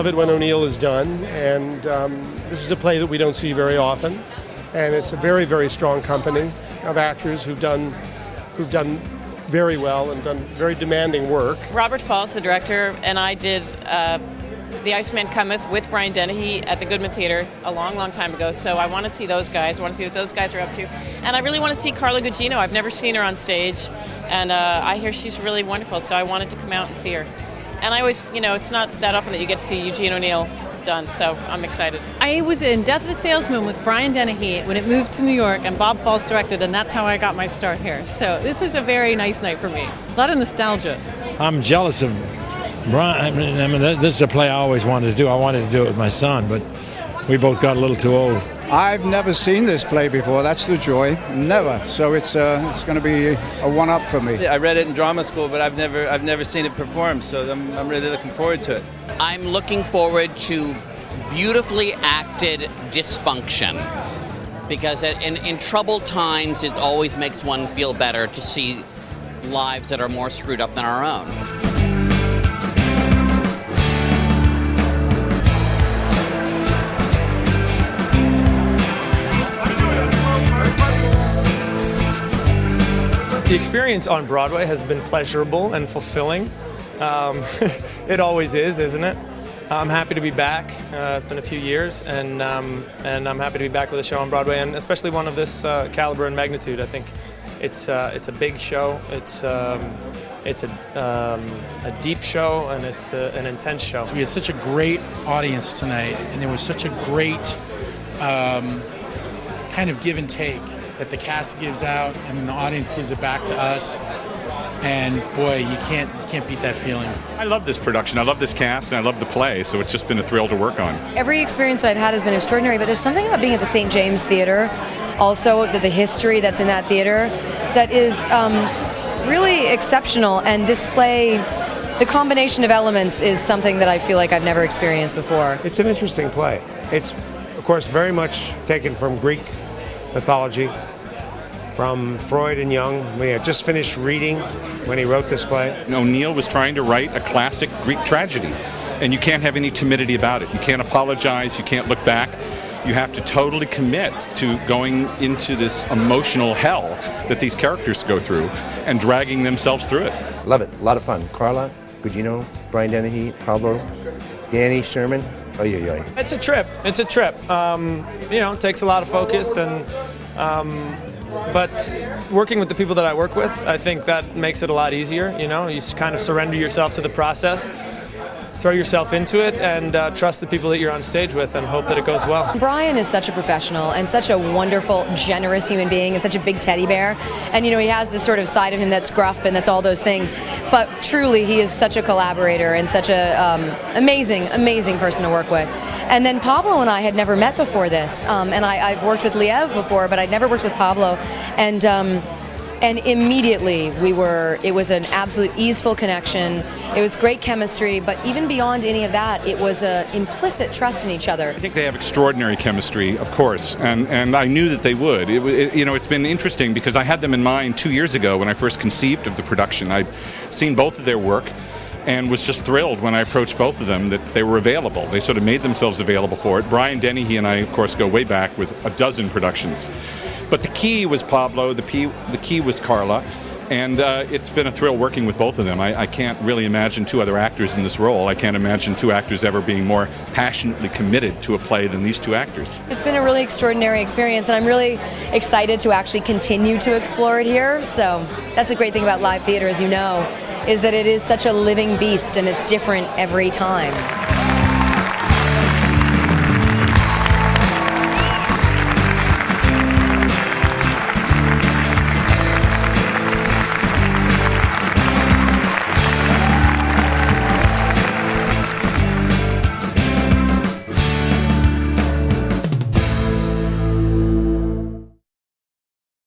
love it when O'Neill is done, and this is a play that we don't see very often, and it's a very, very strong company of actors who've done very well and done very demanding work. Robert Falls, the director, and I did The Iceman Cometh with Brian Dennehy at the Goodman Theater a long, long time ago, so I want to see those guys. I want to see what those guys are up to. And I really want to see Carla Gugino. I've never seen her on stage, and I hear she's really wonderful, so I wanted to come out and see her. And I always, it's not that often that you get to see Eugene O'Neill done, so I'm excited. I was in Death of a Salesman with Brian Dennehy when it moved to New York, and Bob Falls directed, and that's how I got my start here. So this is a very nice night for me. A lot of nostalgia. I'm jealous of Brian. I mean, this is a play I always wanted to do. I wanted to do it with my son, but we both got a little too old. I've never seen this play before. That's the joy. Never. So it's going to be a one-up for me. I read it in drama school, but I've never seen it performed. So I'm really looking forward to it. I'm looking forward to beautifully acted dysfunction, because in troubled times it always makes one feel better to see lives that are more screwed up than our own. The experience on Broadway has been pleasurable and fulfilling. It always is, isn't it? I'm happy to be back. It's been a few years, and I'm happy to be back with a show on Broadway, and especially one of this caliber and magnitude. I think it's a big show. It's a deep show, and it's an intense show. We had such a great audience tonight, and there was such a great kind of give and take that the cast gives out and then the audience gives it back to us. And boy, you can't beat that feeling. I love this production. I love this cast, and I love the play, so it's just been a thrill to work on. Every experience that I've had has been extraordinary, but there's something about being at the St. James Theater, also the history that's in that theater, that is really exceptional. And this play, the combination of elements is something that I feel like I've never experienced before. It's an interesting play. It's, of course, very much taken from Greek mythology, from Freud and Jung. We had just finished reading when he wrote this play. O'Neill was trying to write a classic Greek tragedy, and you can't have any timidity about it. You can't apologize, you can't look back. You have to totally commit to going into this emotional hell that these characters go through and dragging themselves through it. Love it. A lot of fun. Carla Gugino, Brian Dennehy, Pablo, Danny, Sherman. Oh, yeah. It's a trip. It takes a lot of focus, and but working with the people that I work with, I think that makes it a lot easier. You just kind of surrender yourself to the process, throw yourself into it, and trust the people that you're on stage with and hope that it goes well. Brian is such a professional and such a wonderful, generous human being and such a big teddy bear. And, he has this sort of side of him that's gruff and that's all those things. But truly, he is such a collaborator and such a amazing, amazing person to work with. And then Pablo and I had never met before this. And I've worked with Liev before, but I'd never worked with Pablo. And immediately it was an absolute easeful connection. It was great chemistry, but even beyond any of that, it was an implicit trust in each other. I think they have extraordinary chemistry, of course, and I knew that they would. It's been interesting because I had them in mind 2 years ago when I first conceived of the production. I'd seen both of their work and was just thrilled when I approached both of them that they were available. They sort of made themselves available for it. Brian Dennehy and I, of course, go way back with a dozen productions. But the key was Pablo, the key was Carla, and it's been a thrill working with both of them. I can't really imagine two other actors in this role. I can't imagine two actors ever being more passionately committed to a play than these two actors. It's been a really extraordinary experience, and I'm really excited to actually continue to explore it here. So that's a great thing about live theater, as you know, is that it is such a living beast, and it's different every time.